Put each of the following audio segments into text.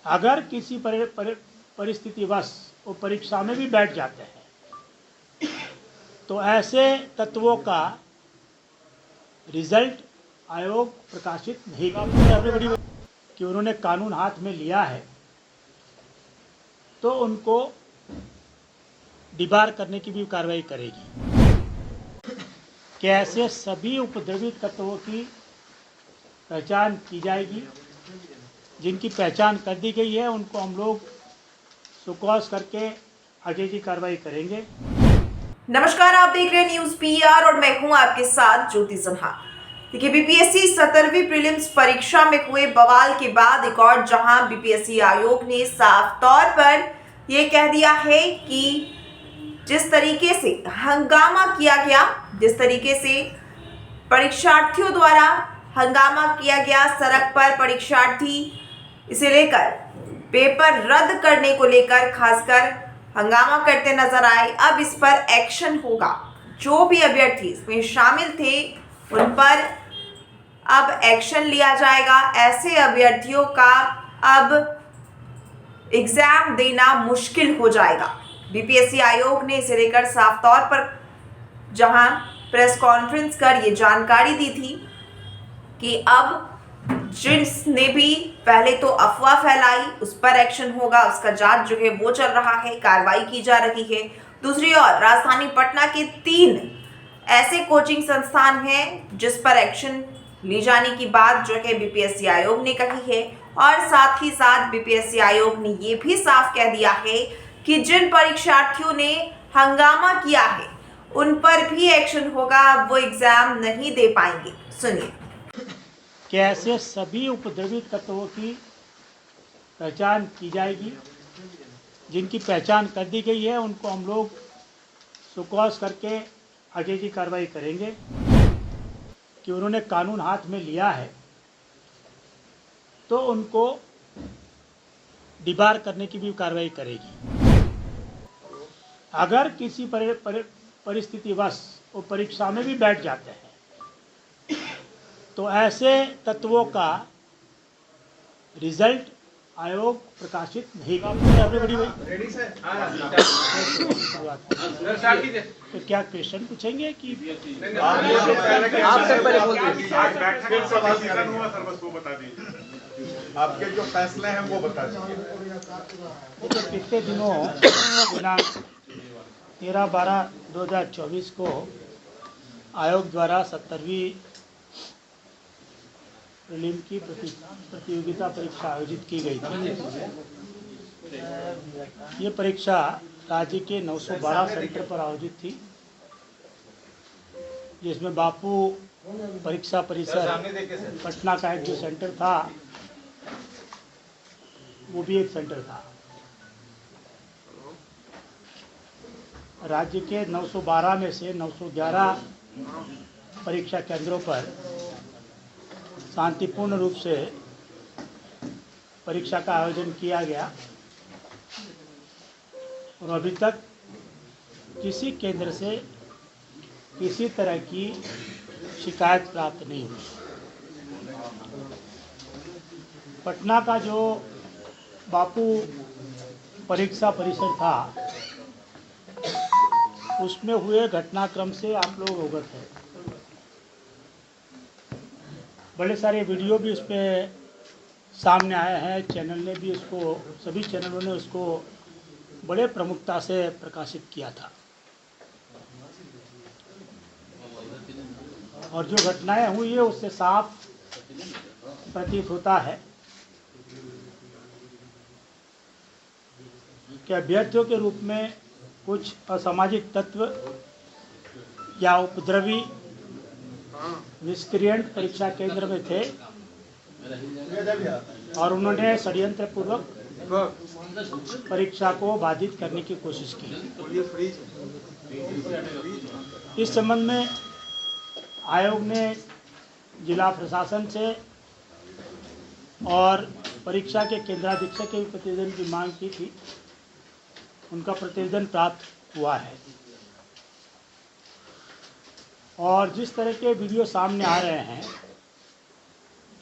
अगर किसी परिस्थितिवश वो परीक्षा में भी बैठ जाते हैं तो ऐसे तत्वों का रिजल्ट आयोग प्रकाशित नहीं करेगा कि उन्होंने कानून हाथ में लिया है तो उनको डिबार करने की भी कार्रवाई करेगी। कि ऐसे सभी उपद्रवी तत्वों की पहचान की जाएगी। जिनकी पहचान कर दी गई है उनको हम लोग सुकौस करके आगे की कार्रवाई करेंगे। नमस्कार, आप देख रहे हैं न्यूज पीआर और मैं हूं आपके साथ ज्योति सिन्हा। देखिए, बीपीएससी 17वीं प्रीलिम्स परीक्षा में हुए बवाल के बाद एक और जहां बीपीएससी आयोग ने साफ तौर पर यह कह दिया है कि जिस तरीके से हंगामा किया गया, जिस तरीके से परीक्षार्थियों द्वारा हंगामा किया गया, सड़क पर परीक्षार्थी इसे लेकर पेपर रद्द करने को लेकर खासकर हंगामा करते नजर आए। अब इस पर एक्शन होगा। जो भी अभ्यर्थी इसमें शामिल थे उन पर अब एक्शन लिया जाएगा। ऐसे अभ्यर्थियों का अब एग्जाम देना मुश्किल हो जाएगा। बीपीएससी आयोग ने इसे लेकर साफ तौर पर जहां प्रेस कॉन्फ्रेंस कर ये जानकारी दी थी कि अब जिसने भी पहले तो अफवाह फैलाई उस पर एक्शन होगा, उसका जांच जो है वो चल रहा है, कार्रवाई की जा रही है। दूसरी ओर राजधानी पटना के 3 ऐसे कोचिंग संस्थान हैं जिस पर एक्शन ली जाने की बात जो है बीपीएससी आयोग ने कही है। और साथ ही साथ बीपीएससी आयोग ने ये भी साफ कह दिया है कि जिन परीक्षार्थियों ने हंगामा किया है उन पर भी एक्शन होगा। अब वो एग्जाम नहीं दे पाएंगे। सुनिए। कि ऐसे सभी उपद्रवी तत्वों की पहचान की जाएगी। जिनकी पहचान कर दी गई है उनको हम लोग सुकौस करके आगे की कार्रवाई करेंगे। कि उन्होंने कानून हाथ में लिया है तो उनको डिबार करने की भी कार्रवाई करेगी। अगर किसी परिस्थितिवश वो परीक्षा में भी बैठ जाते हैं तो ऐसे तत्वों का रिजल्ट आयोग प्रकाशित नहीं करेगा। तो क्या क्वेश्चन पूछेंगे कि आपके जो फैसले हैं वो बता दीजिए। पिछले दिनों दिनांक 13/12/2024 को आयोग द्वारा 17वीं प्रीलिम की प्रतियोगिता परीक्षा आयोजित की गई थी। ये परीक्षा राज्य के 912 सेंटर पर आयोजित थी, जिसमें बापू परीक्षा परिसर पटना का एक जो सेंटर था वो भी एक सेंटर था। राज्य के 912 में से 911 परीक्षा केंद्रों पर शांतिपूर्ण रूप से परीक्षा का आयोजन किया गया और अभी तक किसी केंद्र से किसी तरह की शिकायत प्राप्त नहीं हुई। पटना का जो बापू परीक्षा परिसर था उसमें हुए घटनाक्रम से आप लोग अवगत हैं। बड़े सारे वीडियो भी उस पर सामने आए हैं। चैनल ने भी उसको, सभी चैनलों ने उसको बड़े प्रमुखता से प्रकाशित किया था। और जो घटनाएं हुई है उससे साफ प्रतीत होता है कि अभ्यर्थियों के रूप में कुछ असामाजिक तत्व या उपद्रवी निष्क्रियंट परीक्षा केंद्र में थे और उन्होंने षड्यंत्र पूर्वक परीक्षा को बाधित करने की कोशिश की। इस संबंध में आयोग ने जिला प्रशासन से और परीक्षा के केंद्राधीक्षक के प्रतिवेदन की मांग की थी। उनका प्रतिवेदन प्राप्त हुआ है और जिस तरह के वीडियो सामने आ रहे हैं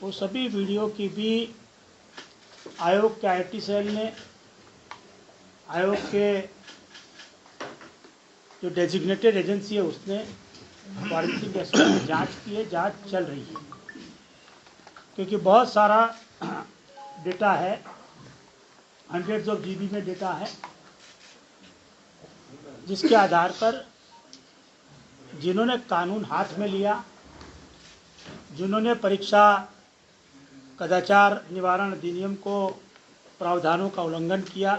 वो सभी वीडियो की भी आयोग के आईटी सेल ने आयोग के जो डेजिग्नेटेड एजेंसी है उसने फॉरेंसिक एक्सपर्ट ने जांच की है, जांच चल रही है, क्योंकि बहुत सारा डेटा है, हंड्रेड्स ऑफ जीबी में डेटा है, जिसके आधार पर जिन्होंने कानून हाथ में लिया, जिन्होंने परीक्षा कदाचार निवारण अधिनियम को प्रावधानों का उल्लंघन किया,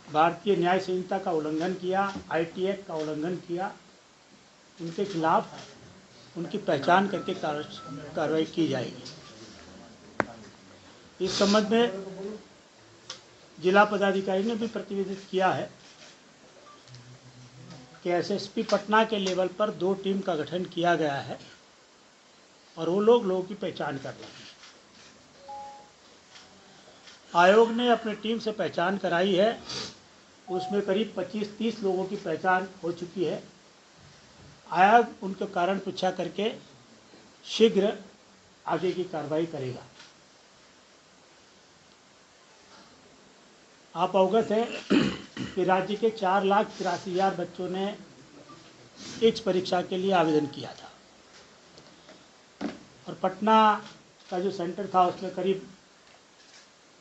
भारतीय न्याय संहिता का उल्लंघन किया, आईटी एक्ट का उल्लंघन किया, उनके खिलाफ उनकी पहचान करके कार्रवाई की जाएगी। इस संबंध में जिला पदाधिकारी ने भी प्रतिवेदित किया है कि एसएसपी पटना के लेवल पर 2 टीम का गठन किया गया है और वो लोगों की पहचान कर रहे हैं। आयोग ने अपनी टीम से पहचान कराई है, उसमें करीब 25-30 लोगों की पहचान हो चुकी है। आयोग उनके कारण पूछा करके शीघ्र आगे की कार्रवाई करेगा। आप अवगत हैं कि राज्य के 4,83,000 बच्चों ने इस परीक्षा के लिए आवेदन किया था और पटना का जो सेंटर था उसमें करीब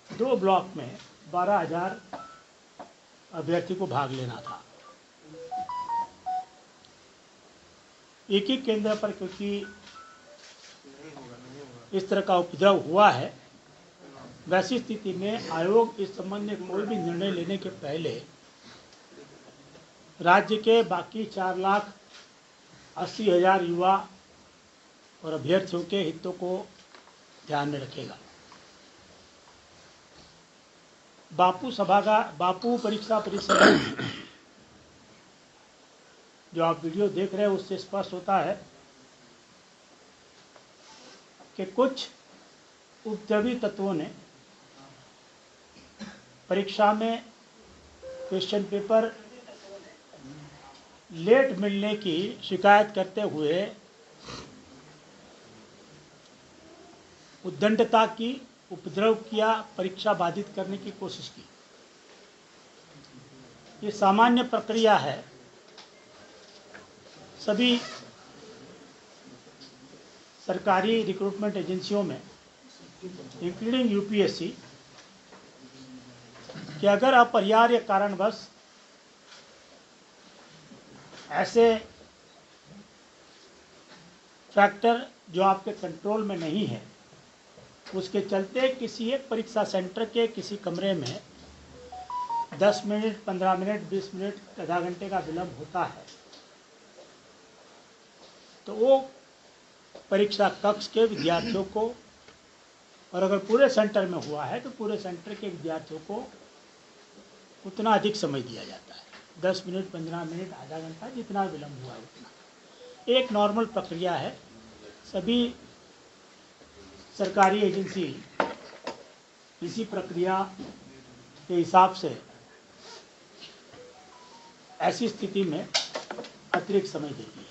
2 ब्लॉक में 12,000 अभ्यर्थी को भाग लेना था। एक ही केंद्र पर क्योंकि इस तरह का उपद्रव हुआ है, वैसी स्थिति में आयोग इस संबंध में कोई भी निर्णय लेने के पहले राज्य के बाकी 4,80,000 युवा और अभ्यर्थियों के हितों को ध्यान में रखेगा। बापू परीक्षा परिसर जो आप वीडियो देख रहे हैं उससे स्पष्ट होता है कि कुछ उपद्रवी तत्वों ने परीक्षा में क्वेश्चन पेपर लेट मिलने की शिकायत करते हुए उद्दंडता की, उपद्रव किया, परीक्षा बाधित करने की कोशिश की। ये सामान्य प्रक्रिया है सभी सरकारी रिक्रूटमेंट एजेंसियों में, इंक्लूडिंग यूपीएससी, कि अगर अपरिहार्य कारणवश ऐसे फैक्टर जो आपके कंट्रोल में नहीं है, उसके चलते किसी एक परीक्षा सेंटर के किसी कमरे में 10 मिनट, 15 मिनट, 20 मिनट, आधा घंटे का विलम्ब होता है, तो वो परीक्षा कक्ष के विद्यार्थियों को, और अगर पूरे सेंटर में हुआ है तो पूरे सेंटर के विद्यार्थियों को उतना अधिक समय दिया जाता है, 10 मिनट, 15 मिनट, आधा घंटा, जितना विलम्ब हुआ है उतना। एक नॉर्मल प्रक्रिया है, सभी सरकारी एजेंसी इसी प्रक्रिया के हिसाब से ऐसी स्थिति में अतिरिक्त समय देती है।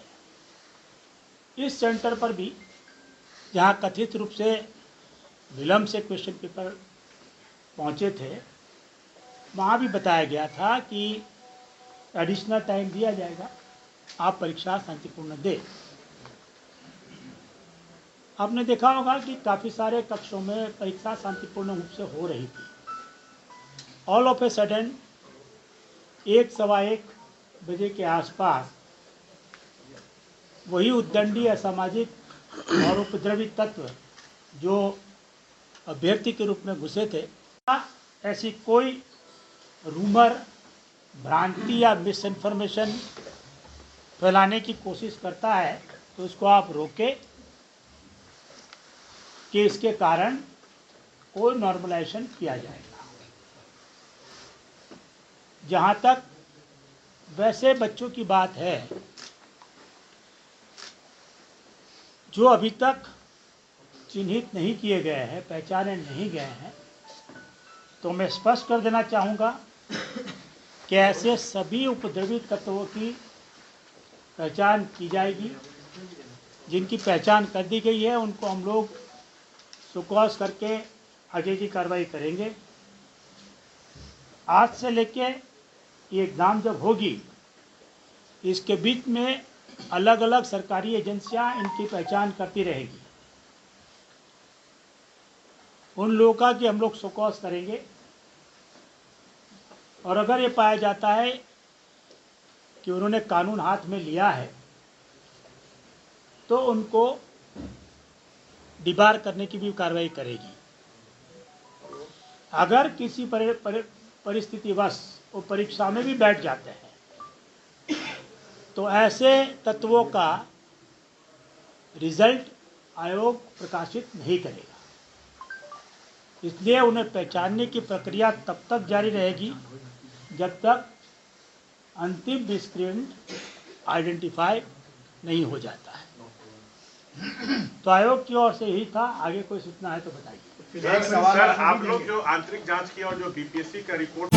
इस सेंटर पर भी जहाँ कथित रूप से विलम्ब से क्वेश्चन पेपर पहुँचे थे, वहाँ भी बताया गया था कि एडिशनल टाइम दिया जाएगा, आप परीक्षा शांतिपूर्ण दें। आपने देखा होगा कि काफ़ी सारे कक्षों में परीक्षा शांतिपूर्ण रूप से हो रही थी। ऑल ऑफ ए सडन 1-1:15 बजे के आसपास वही उद्दंडी, असामाजिक और उपद्रवी तत्व जो अभ्यर्थी के रूप में घुसे थे, ऐसी कोई रूमर, भ्रांति या मिस इन्फॉर्मेशन फैलाने की कोशिश करता है तो उसको आप रोकें कि इसके कारण कोई नॉर्मलाइजेशन किया जाएगा। जहाँ तक वैसे बच्चों की बात है जो अभी तक चिन्हित नहीं किए गए हैं, पहचाने नहीं गए हैं, तो मैं स्पष्ट कर देना चाहूँगा कि ऐसे सभी उपद्रवित तत्वों की पहचान की जाएगी। जिनकी पहचान कर दी गई है उनको हम लोग सुकॉस करके आगे की कार्रवाई करेंगे। आज से लेके ये एग्ज़ाम जब होगी, इसके बीच में अलग अलग सरकारी एजेंसियां इनकी पहचान करती रहेगी। उन लोगों का कि हम लोग सुकौस करेंगे, और अगर ये पाया जाता है कि उन्होंने कानून हाथ में लिया है तो उनको डिबार करने की भी कार्रवाई करेगी। अगर किसी परिस्थितिवश वो परीक्षा में भी बैठ जाते हैं तो ऐसे तत्वों का रिजल्ट आयोग प्रकाशित नहीं करेगा। इसलिए उन्हें पहचानने की प्रक्रिया तब तक जारी रहेगी जब तक अंतिम मिसक्रिएंट आइडेंटिफाई नहीं हो जाता है। तो आयोग की ओर से यही था। आगे कोई सूचना है तो बताइए। सर, आप लोग जो आंतरिक जांच की और जो बीपीएससी का रिपोर्ट